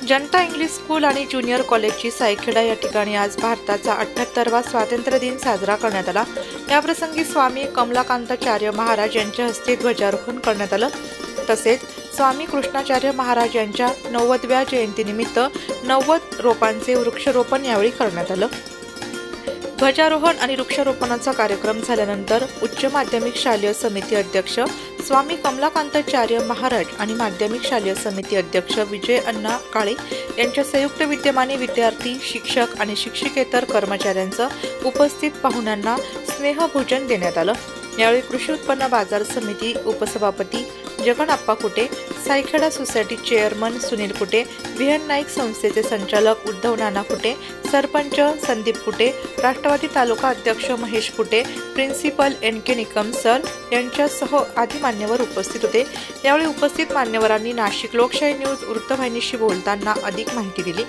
जनता English school आणि junior कॉलेजची सायखेडा या ठिकाणी आज भारताचा 78वा स्वातंत्र्य दिन साजरा करण्यात आला। याप्रसंगी स्वामी कमलाकांताचार्य महाराज यांच्या हस्ते ध्वजारोहण करण्यात आलं। तसेच स्वामी कृष्णाचार्य महाराज यांच्या 90व्या जयंतीनिमित्त 90 रोपांचे वृक्षारोपण यावेळी करण्यात आलं। ध्वजारोहण आणि वृक्षारोपणाचा कार्यक्रम झाल्यानंतर उच्च माध्यमिक शालेय समिती अध्यक्ष स्वामी कमलाकांताचार्य महाराज आणि माध्यमिक शालेय समिती अध्यक्ष विजय अण्णा काळे यांच्या संयुक्त विद्यमाने विद्यार्थी, शिक्षक आणि शिक्षकेतर कर्मचाऱ्यांचं उपस्थित पाहुण्यांना स्नेहभोजन देण्यात आलं। यावेळी कृषी उत्पन्न बाजार समिती उपसभापती जगन्नाप्पा कुटे, सायखेडा सोसायटी चेअरमन सुनील कुटे, विहन नाईक संस्थेचे संचालक उद्धव नाना कुटे, सरपंच संदीप कुटे, राष्ट्रवादी तालुका अध्यक्ष महेश कुटे, प्रिन्सिपल NK निकम सर यांच्यासह आदी मान्यवर उपस्थित होते। यावेळी उपस्थित मान्यवरांनी नाशिक लोकशाही न्यूज वृत्तवाहिनीशी बोलताना अधिक माहिती दिली।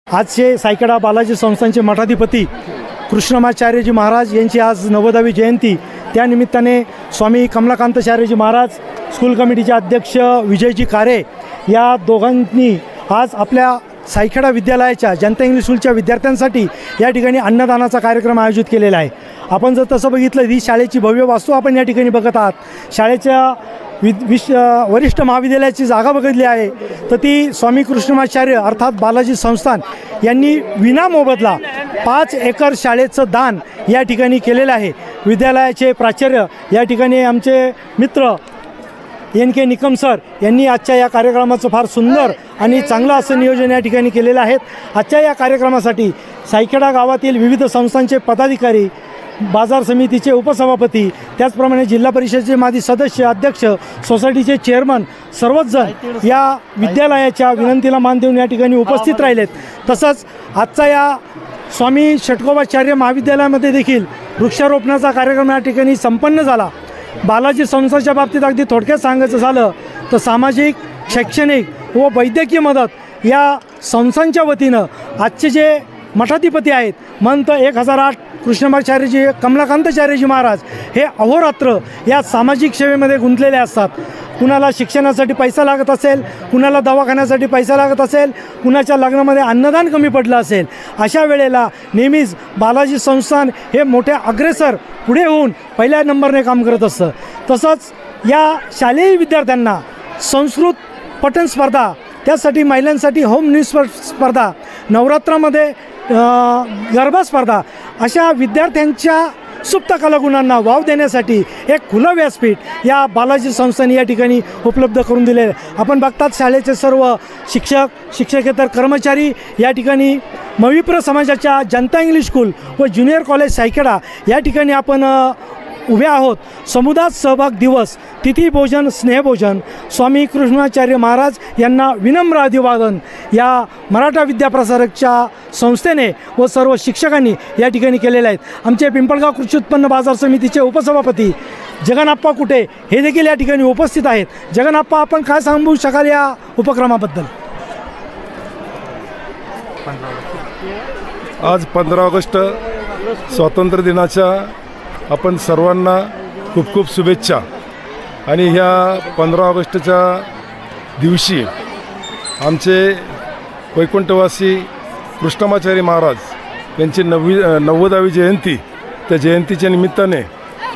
आजचे सायखेडा बालाजी संस्थानचे मठाधिपती कृष्णमाचार्यजी महाराज यांची आज 90वी जयंती, त्यानिमित्ताने स्वामी कमलाकांताचार्यजी महाराज, स्कूल कमिटीचे अध्यक्ष विजयजी कारे या दोघांनी आज आपल्या सायखेडा विद्यालयाच्या जनता इंग्लिश स्कूलच्या विद्यार्थ्यांसाठी या ठिकाणी अन्नदानाचा कार्यक्रम आयोजित केलेला आहे। आपण जर तसं बघितलं, ही शाळेची भव्य वास्तू आपण या ठिकाणी बघत आहात। शाळेच्या वरिष्ठ महाविद्यालयाची जागा बघितली आहे तर ती स्वामी कृष्णमाचार्य अर्थात बालाजी संस्थान यांनी विनामोबदला 5 एकर शाळेचं दान या ठिकाणी केलेलं आहे। विद्यालयाचे प्राचार्य या ठिकाणी आमचे मित्र NK निकम सर यांनी आजच्या या कार्यक्रमाचं फार सुंदर आणि चांगलं असं नियोजन या ठिकाणी केलेलं आहे। आजच्या या कार्यक्रमासाठी सायखेडा गावातील विविध संस्थांचे पदाधिकारी, बाजार समितीचे उपसभापती, त्याचप्रमाणे जिल्हा परिषदेचे माजी सदस्य, अध्यक्ष, सोसायटीचे चेअरमन सर्वच जण या विद्यालयाच्या विनंतीला मान देऊन या ठिकाणी उपस्थित राहिलेत। तसंच आजचा या स्वामी षटकोपाचार्य महाविद्यालयामध्ये देखील वृक्षारोपणाचा कार्यक्रम या ठिकाणी संपन्न झाला। बालाजी संस्थाच्या बाबतीत अगदी थोडक्यात सांगायचं झालं तर सामाजिक, शैक्षणिक व वैद्यकीय मदत या संस्थांच्या वतीनं आजचे जे मठाधिपती आहेत महंत 1008 कृष्णमाचार्यजी कमलाकांताचार्यजी महाराज हे अहोरात्र या सामाजिक सेवेमध्ये गुंतलेले असतात। कुणाला शिक्षणासाठी पैसा लागत असेल, कुणाला दवाखान्यासाठी पैसा लागत असेल, कुणाच्या लग्नामध्ये अन्नदान कमी पडलं असेल, अशा वेळेला नेहमीच बालाजी संस्थान हे मोठे अग्रेसर पुढे होऊन पहिल्या नंबरने काम करत असतं। तसंच या शालेय विद्यार्थ्यांना संस्कृत पठण स्पर्धा, त्यासाठी महिलांसाठी होम न्यूज स्पर्धा, नवरात्रामध्ये गरबा स्पर्धा, अशा विद्यार्थ्यांच्या सुप्त कलागुणांना वाव देण्यासाठी एक खुलं व्यासपीठ या बालाजी संस्थांनी या ठिकाणी उपलब्ध करून दिले। आपण बघतात शाळेचे सर्व शिक्षक, शिक्षकेतर कर्मचारी या ठिकाणी मविप्र समाजाच्या जनता इंग्लिश स्कूल व ज्युनियर कॉलेज सायखेडा या ठिकाणी आपण उभे आहोत। समुदाय सहभाग दिवस, तिथी भोजन, स्नेहभोजन स्वामी कृष्णाचार्य महाराज यांना विनम्र अभिवादन या मराठा विद्याप्रसारकच्या संस्थेने व सर्व शिक्षकांनी या ठिकाणी केलेले आहेत। आमचे पिंपळगाव कृषी उत्पन्न बाजार समितीचे उपसभापती जगन्नाप्पा कुटे हे देखील या ठिकाणी उपस्थित आहेत। जगन्नाप्पा, आपण काय सांगू शकाल या उपक्रमाबद्दल? आज 15 ऑगस्ट स्वातंत्र्य दिनाच्या आपण सर्वांना खूप खूप शुभेच्छा। आणि ह्या 15 ऑगस्टच्या दिवशी आमचे वैकुंठवासी कृष्णमाचार्य महाराज यांची 90वी जयंती, त्या जयंतीच्या निमित्ताने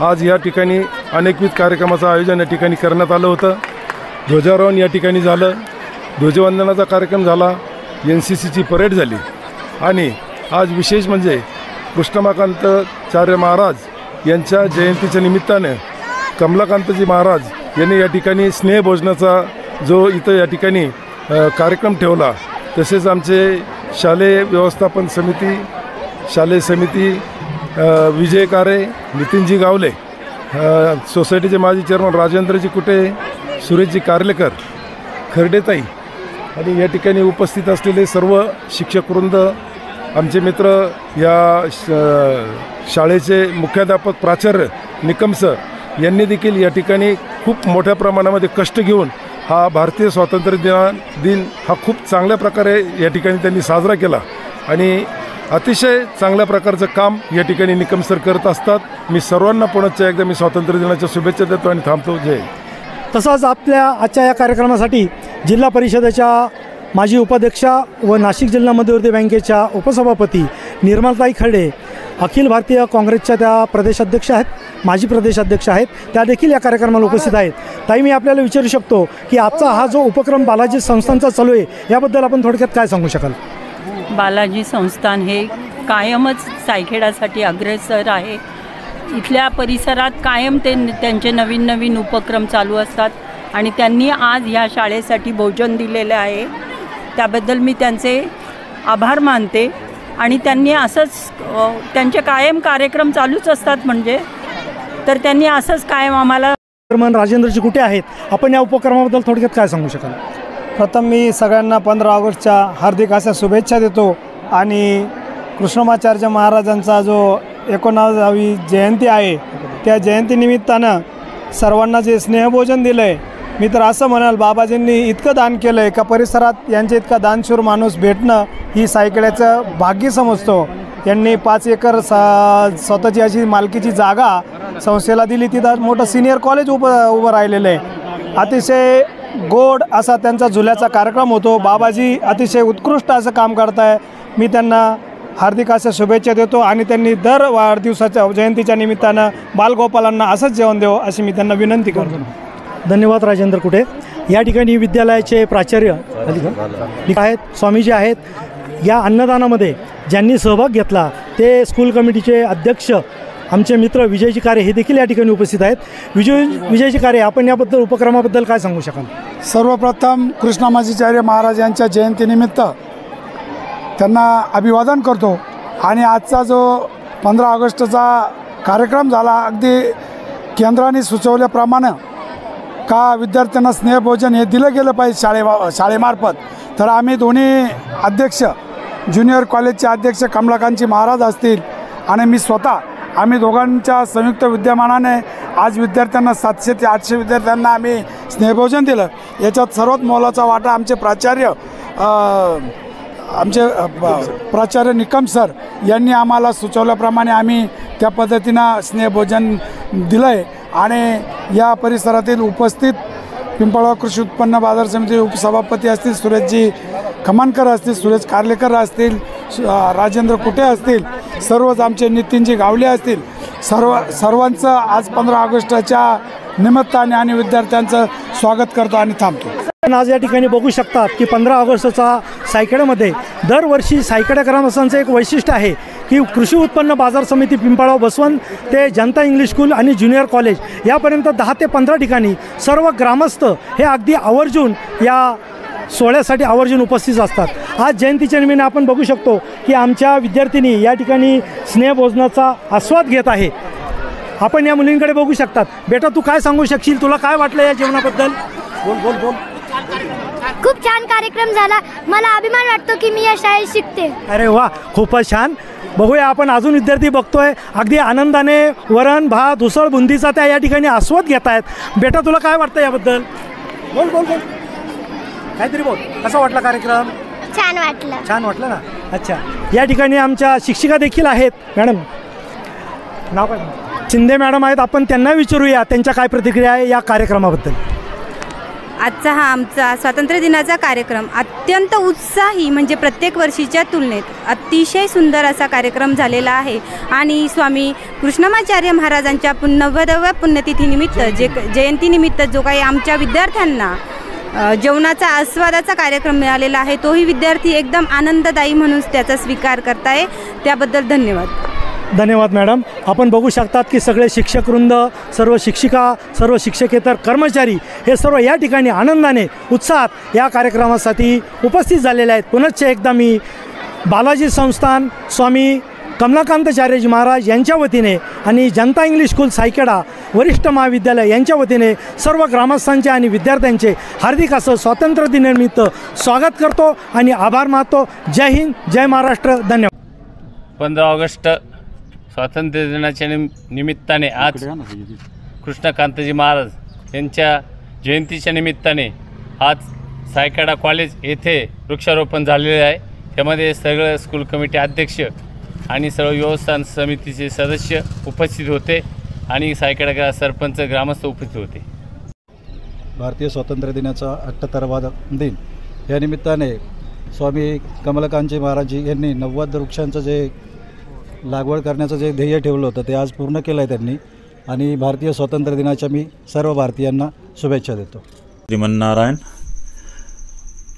आज या ठिकाणी अनेकविध कार्यक्रमाचं आयोजन या ठिकाणी करण्यात आलं होतं। ध्वजारोहण या ठिकाणी झालं, ध्वजवंदनाचा कार्यक्रम झाला, NCCची परेड झाली आणि आज विशेष म्हणजे कृष्णमाकांताचार्य महाराज यांच्या जयंतीच्या निमित्ताने कमलाकांतजी महाराज यांनी या ठिकाणी स्नेहभोजनाचा जो इथं या ठिकाणी कार्यक्रम ठेवला। तसेच आमचे शालेय व्यवस्थापन समिती, शालेय समिती विजय कारे, नितीनजी गावले, सोसायटीचे माजी चेअरमन राजेंद्रजी कुटे, सुरेशजी कारलेकर, खर्डेताई आणि या ठिकाणी उपस्थित असलेले सर्व शिक्षकवृंद, आमचे मित्र, या शाळेचे मुख्याध्यापक प्राचार्य निकम सर यांनी देखील या ठिकाणी खूप मोठ्या प्रमाणामध्ये कष्ट घेऊन हा भारतीय स्वातंत्र्य दिन हा खूप चांगल्या प्रकारे या ठिकाणी त्यांनी साजरा केला आणि अतिशय चांगल्या प्रकारचं काम या ठिकाणी निकम सर करत असतात। मी सर्वांना पुन्हा एकदा मी स्वातंत्र्य दिनाच्या शुभेच्छा देतो आणि थांबतो। जय। तसंच आपल्या आजच्या या कार्यक्रमासाठी जिल्हा परिषदेच्या माजी उपाध्यक्षा व नाशिक जिल्हा मध्यवर्ती बँकेच्या उपसभापती निर्मलताई खर्डे, अखिल भारतीय काँग्रेसच्या त्या प्रदेशाध्यक्ष आहेत, माजी प्रदेशाध्यक्ष आहेत, त्या देखील या कार्यक्रमाला उपस्थित आहेत. ताई, मी आपल्याला विचारू शकतो की आजचा हा जो उपक्रम बालाजी संस्थानचा चालू आहे याबद्दल आपण थोडक्यात काय सांगू शकाल? बालाजी संस्थान हे कायमच सायखेडासाठी अग्रेसर आहे. इथल्या परिसरात कायम त्यांचे नवीन नवीन उपक्रम चालू असतात आणि त्यांनी आज ह्या शाळेसाठी भोजन दिलेलं आहे. त्याबद्दल मी त्यांचे आभार मानते. आणि त्यांनी असंच त्यांचे कायम कार्यक्रम चालूच असतात, म्हणजे तर त्यांनी असंच कायम आम्हाला. राजेंद्रजी कुठे आहेत, आपण या उपक्रमाबद्दल थोडक्यात काय सांगू शकाल? प्रथम मी सगळ्यांना 15 ऑगस्टच्या हार्दिक अशा शुभेच्छा देतो. आणि कृष्णमाचार्य महाराजांचा जो 19वी जयंती आहे त्या जयंतीनिमित्तानं सर्वांना जे स्नेहभोजन दिलं आहे, मी तर असं म्हणाल बाबाजींनी इतकं दान केलं आहे का परिसरात यांचे इतका दानशूर माणूस भेटणं ही सायखेड्याचं भाग्य समजतो. यांनी 5 एकर स्वतःची अशी मालकीची जागा संस्थेला दिली. तिथं मोठं सिनियर कॉलेज उभं राहिलेलं आहे. अतिशय गोड असा त्यांचा झुल्याचा कार्यक्रम होतो. बाबाजी अतिशय उत्कृष्ट असं काम करत आहे. मी त्यांना हार्दिक अशा शुभेच्छा देतो आणि त्यांनी दर वाढदिवसाच्या जयंतीच्या निमित्तानं बालगोपालांना असंच जेवण देऊ अशी मी त्यांना विनंती करतो. धन्यवाद राजेंद्र कुटे. या ठिकाणी विद्यालयाचे प्राचार्य आहेत, स्वामीजी आहेत. या अन्नदानामध्ये ज्यांनी सहभाग घेतला ते स्कूल कमिटीचे अध्यक्ष आमचे मित्र विजयजी कारे हे देखील या ठिकाणी उपस्थित आहेत. विजयजी कारे, आपण याबद्दल उपक्रमाबद्दल काय सांगू शकाल? सर्वप्रथम कृष्णमाचार्य महाराज यांच्या जयंतीनिमित्त त्यांना अभिवादन करतो. आणि आजचा जो 15 ऑगस्टचा कार्यक्रम झाला, अगदी केंद्राने सुचवल्याप्रमाणे का विद्यार्थ्यांना स्नेहभोजन हे दिलं गेलं पाहिजे शाळेमार्फत. तर आम्ही दोन्ही अध्यक्ष, ज्युनियर कॉलेजचे अध्यक्ष कमलाकांतजी महाराज असतील आणि मी स्वतः, आम्ही दोघांच्या संयुक्त विद्यमानाने आज विद्यार्थ्यांना 700 ते 800 विद्यार्थ्यांना आम्ही स्नेहभोजन दिलं. याच्यात सर्वात मोलाचा वाटा आमचे प्राचार्य निकम सर यांनी आम्हाला सुचवल्याप्रमाणे आम्ही त्या पद्धतीनं स्नेहभोजन दिलं आहे. आणि या परिसरातील उपस्थित पिंपळगाव कृषी उत्पन्न बाजार समिती उपसभापती असतील, सुरेशजी खमानकर असतील, सुरेश कार्लेकर असतील, राजेंद्र कुटे असतील, सर्वच आमचे नितीनजी गावले असतील, सर्वांचं आज 15 ऑगस्टच्या निमित्ताने आणि विद्यार्थ्यांचं स्वागत करतो आणि थांबतो. आज या ठिकाणी बघू शकतात की 15 ऑगस्टचा सायखेड्यामध्ये दरवर्षी सायखेडा ग्रामस्थांचं एक वैशिष्ट्य आहे की कृषी उत्पन्न बाजार समिती पिंपळगाव बसवंत ते जनता इंग्लिश स्कूल आणि ज्युनियर कॉलेज यापर्यंत 10 ते 15 ठिकाणी सर्व ग्रामस्थ हे अगदी आवर्जून या सोहळ्यासाठी आवर्जून उपस्थित असतात. आज जयंतीच्या निमित्ताने आपण बघू शकतो की आमच्या विद्यार्थिनी या ठिकाणी स्नेहभोजनाचा आस्वाद घेत आहे. आपण या मुलींकडे बघू शकतात. बेटा, तू काय सांगू शकशील? तुला काय वाटलं या जेवणाबद्दल? बोल. खूप छान कार्यक्रम झाला. मला अभिमान वाटतो की मी या शाळेत शिकते. अरे वा, खूपच छान. बघूया, आपण अजून विद्यार्थी बघतोय अगदी आनंदाने वरण भात उसळ बुंदीचा त्या या ठिकाणी आस्वाद घेत आहेत. बेटा, तुला काय वाटतं याबद्दल? बोल काहीतरी बोल. कसा वाटला कार्यक्रम? छान वाटलं ना. अच्छा, या ठिकाणी आमच्या शिक्षिका देखील आहेत. मॅडम, नाव काय? शिंदे मॅडम आहेत. आपण त्यांना विचारूया त्यांच्या काय प्रतिक्रिया आहे या कार्यक्रमाबद्दल. आजचा हा आमचा स्वातंत्र्य दिनाचा कार्यक्रम अत्यंत उत्साही, म्हणजे प्रत्येक वर्षीच्या तुलनेत अतिशय सुंदर असा कार्यक्रम झालेला आहे. आणि स्वामी कृष्णमाचार्य महाराजांच्या 90व्या पुण्यतिथीनिमित्त जयंतीनिमित्त जो काही आमच्या विद्यार्थ्यांना जेवणाचा आस्वादाचा कार्यक्रम मिळालेला आहे, तोही विद्यार्थी एकदम आनंददायी म्हणून त्याचा स्वीकार करताय. त्याबद्दल धन्यवाद मॅडम. आपण बघू शकतात की सगळे शिक्षकवृंद, सर्व शिक्षिका, सर्व शिक्षकेतर कर्मचारी हे सर्व या ठिकाणी आनंदाने उत्साहात या कार्यक्रमासाठी उपस्थित झालेले आहेत. पुनश्च एकदा मी बालाजी संस्थान, स्वामी कमलाकांताचार्यजी महाराज यांच्या वतीने आणि जनता इंग्लिश स्कूल सायखेडा वरिष्ठ महाविद्यालय यांच्या वतीने सर्व ग्रामस्थांचे आणि विद्यार्थ्यांचे हार्दिक असं स्वातंत्र्य दिनानिमित्त स्वागत करतो आणि आभार मानतो. जय हिंद, जय महाराष्ट्र. धन्यवाद. 15 ऑगस्ट स्वातंत्र्य दिनाच्या निमित्ताने आज कृष्णकांतजी महाराज यांच्या जयंतीच्या निमित्ताने आज सायखेडा कॉलेज येथे वृक्षारोपण झालेले आहे. त्यामध्ये सगळं स्कूल कमिटी अध्यक्ष आणि सर्व व्यवस्थापन समितीचे सदस्य उपस्थित होते आणि सायखेडा सरपंच, ग्रामस्थ उपस्थित होते. भारतीय स्वातंत्र्य दिनाचा 78वा दिन या निमित्ताने स्वामी कमलाकांतजी महाराजजी यांनी 90 वृक्षांचं जे लागवड करण्याचं जे ध्येय ठेवलं होतं ते आज पूर्ण केलं आहे त्यांनी आणि भारतीय स्वातंत्र्य दिनाच्या मी सर्व भारतीयांना शुभेच्छा देतो. श्रीमन्नारायण.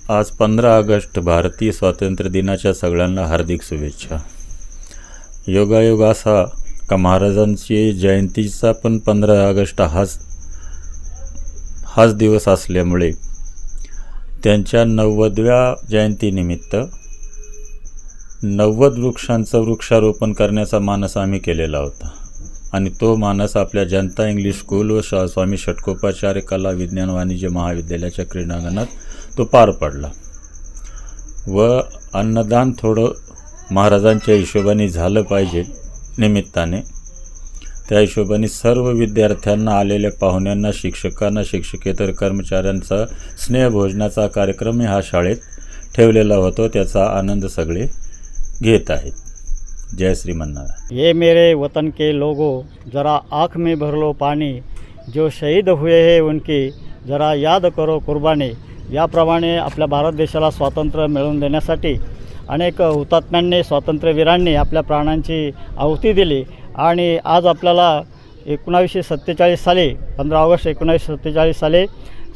आज 15 ऑगस्ट भारतीय स्वातंत्र्य दिनाच्या सगळ्यांना हार्दिक शुभेच्छा. योगायोग असा का महाराजांची जयंतीचा पण 15 ऑगस्ट हाच दिवस असल्यामुळे त्यांच्या 90व्या जयंतीनिमित्त 90 वृक्षांचं वृक्षारोपण करण्याचा मानस आम्ही केलेला होता आणि तो मानस आपल्या जनता इंग्लिश स्कूल व स्वामी षटकोपाचार्य कला विज्ञान वाणिज्य महाविद्यालयाच्या क्रीडांगणात तो पार पडला व अन्नदान थोडं महाराजांच्या हिशोबाने झालं पाहिजे निमित्ताने त्या हिशोबाने सर्व विद्यार्थ्यांना आलेल्या पाहुण्यांना शिक्षकांना शिक्षकेतर कर्मचाऱ्यांचा स्नेहभोजनाचा कार्यक्रम हा शाळेत ठेवलेला होता. त्याचा आनंद सगळे घेत आहेत. जय श्रीमन्नारायण. ये मेरे वतन के लोगों ज़रा आँख में भर लो पानी, जो शहीद हुए हैं उनकी जरा याद करो कुर्बानी. याप्रमाणे आपल्या भारत देशाला स्वातंत्र्य मिळवून देण्यासाठी अनेक हुतात्म्यांनी स्वातंत्र्यवीरांनी आपल्या प्राणांची आहुती दिली आणि आज आपल्याला 1947 साली 15 ऑगस्ट 1947 साली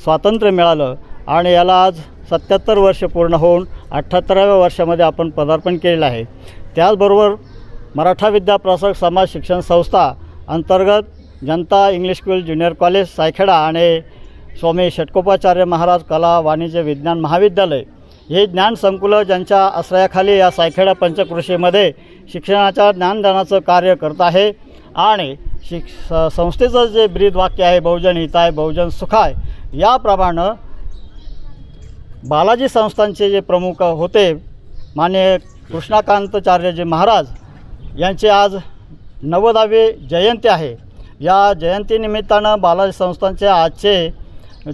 स्वातंत्र्य मिळालं आणि याला आज 77 वर्ष पूर्ण होऊन 78व्या वर्षामध्ये आपण पदार्पण केलेलं आहे. त्याचबरोबर मराठा विद्याप्रसारक समाज शिक्षण संस्था अंतर्गत Janata English school junior college Saykheda आणि स्वामी षटकोपाचार्य महाराज कला वाणिज्य विज्ञान महाविद्यालय हे ज्ञान संकुलं ज्यांच्या आश्रयाखाली या सायखेडा पंचकृषीमध्ये शिक्षणाच्या ज्ञानदानाचं कार्य करत आहे आणि संस्थेचं जे ब्रीद वाक्य आहे बहुजन हिताय बहुजन सुखाय याप्रमाणे बालाजी संस्थांचे जे प्रमुख होते माननीय कृष्णकांताचार्यजी महाराज यांचे आज 90वी जयंती आहे. या जयंतीनिमित्तानं बालाजी संस्थांचे आजचे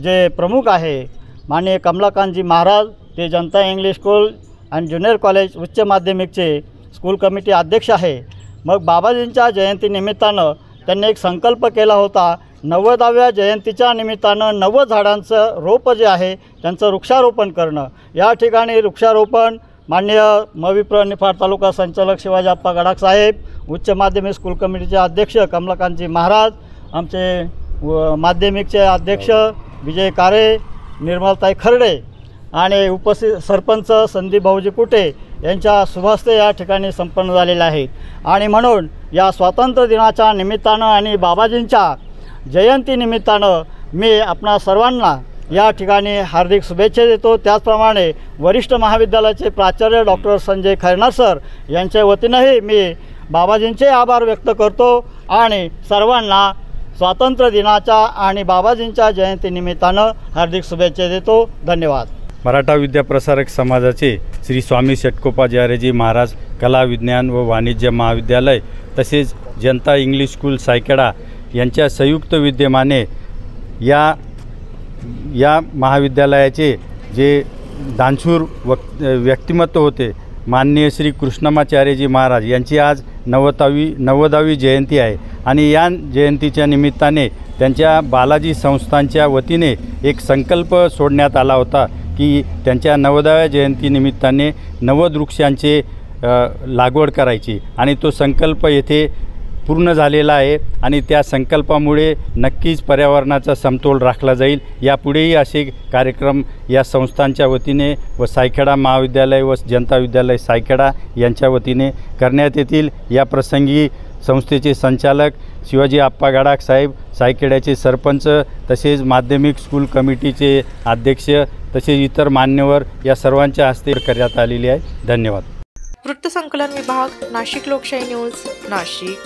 जे प्रमुख आहे माननीय कमलाकांतजी महाराज ते जनता इंग्लिश स्कूल आणि ज्युनियर कॉलेज उच्च माध्यमिकचे स्कूल कमिटी अध्यक्ष आहे. मग बाबाजींच्या जयंतीनिमित्तानं त्यांनी एक संकल्प केला होता 90व्या जयंतीच्या निमित्तानं 90 झाडांचं रोप जे आहे त्यांचं वृक्षारोपण करणं. या ठिकाणी वृक्षारोपण माननीय मविप्र निफाड तालुका संचालक शिवाजी आप्पा गडाख साहेब, उच्च माध्यमिक स्कूल कमिटीचे अध्यक्ष कमलाकांतजी महाराज, आमचे माध्यमिकचे अध्यक्ष विजय कारे, निर्मलताई खर्डे आणि उपस्थित सरपंच संदीप भाऊजी कुटे यांच्या शुभहस्ते या ठिकाणी संपन्न झालेले आहेत. आणि म्हणून या स्वातंत्र्य दिनाच्या निमित्तानं आणि बाबाजींच्या जयंतीनिमित्तानं मी आपणा सर्वांना या ठिकाणी हार्दिक शुभेच्छा देतो. त्याचप्रमाणे वरिष्ठ महाविद्यालयाचे प्राचार्य डॉक्टर संजय खैरनार सर यांच्या वतीनंही मी बाबाजींचे आभार व्यक्त करतो आणि सर्वांना स्वातंत्र्य दिनाच्या आणि बाबाजींच्या जयंतीनिमित्तानं हार्दिक शुभेच्छा देतो. धन्यवाद. मराठा विद्याप्रसारक समाजाचे श्री स्वामी षटकोपाचार्यजी महाराज कला विज्ञान व वाणिज्य महाविद्यालय तसेच जनता इंग्लिश स्कूल सायखेडा यांच्या संयुक्त विद्यमाने या महाविद्यालयाचे जे दानशूर व्यक्तिमत्व होते माननीय श्री कृष्णमाचार्यजी महाराज यांची आज 90वी जयंती आहे आणि या जयंतीच्या निमित्ताने त्यांच्या बालाजी संस्थांच्या वतीने एक संकल्प सोडण्यात आला होता की त्यांच्या 90व्या जयंतीनिमित्ताने 90 वृक्षांचे लागवड करायची आणि तो संकल्प येथे पूर्ण झालेला आहे आणि त्या संकल्पामुळे नक्कीच पर्यावरणाचा समतोल राखला जाईल. यापुढेही असे कार्यक्रम या संस्थांच्या वतीने व सायखेडा महाविद्यालय व जनता विद्यालय सायखेडा यांच्या वतीने करण्यात येतील. या प्रसंगी संस्थेचे संचालक शिवाजी आप्पा गडाख साहेब, सायखेड्याचे सरपंच तसेच माध्यमिक स्कूल कमिटीचे अध्यक्ष तसेच इतर मान्यवर या सर्वांच्या हस्ते करण्यात आलेली आहे. धन्यवाद. वृत्तसंकलन विभाग, नाशिक लोकशाही न्यूज, नाशिक.